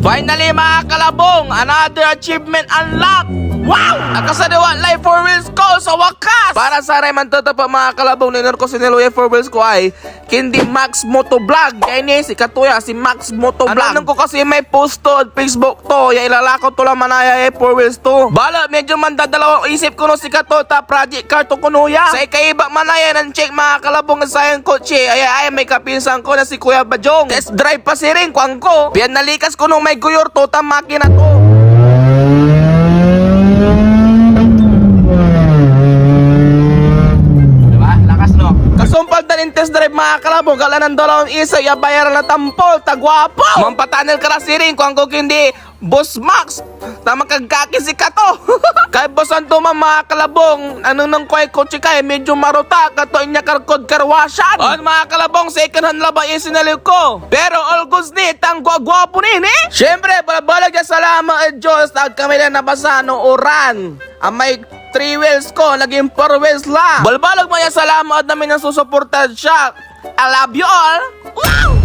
Finally mga kalabong, another achievement unlocked! Wow! Nakasadiwa live 4 wheels ko sa wakas! Para sa Rayman Toto pa mga kalabong, ninor ko sineluya 4 wheels ko ay Kindi Max Motovlog. Kaya ni si Katuya, si Max Motovlog. Anong ko kasi may post to Facebook to. Ya ilalako to lang manaya 4 wheels to. Bala, medyo mandadalaw isip ko no si Katota project car to kunuya. Sa ikaiba manaya ng check mga kalabong sa sayang kotse. Ay may kapinsan ko na si Kuya Bajong. Test drive pa si rin kuang ko. Piyan nalikas ko nung may guyor to ta makina to. Kasumpal na rin test drive mga kalabong, gala ng dalawang isa, yabayaran na tampol, tagwapo! Mampatanil ka na siring, kung ako hindi, Boss Max, tama kagkaki si Kato! Kay Boss Antuma mga kalabong, anong nang kway kotse kay, medyo maruta, kato inya karkod karwasan! On mga kalabong, second hand laba isinaliw ko, pero all goods ni, tang gwapo ni, eh? Siyempre, balabalag ya salamat at Diyos, tag kami na nabasa no oran, may 3 wheels ko, naging 4 wheels lang. Balbalag mo yan, salamat namin na susuportad siya. I love you all. Wow!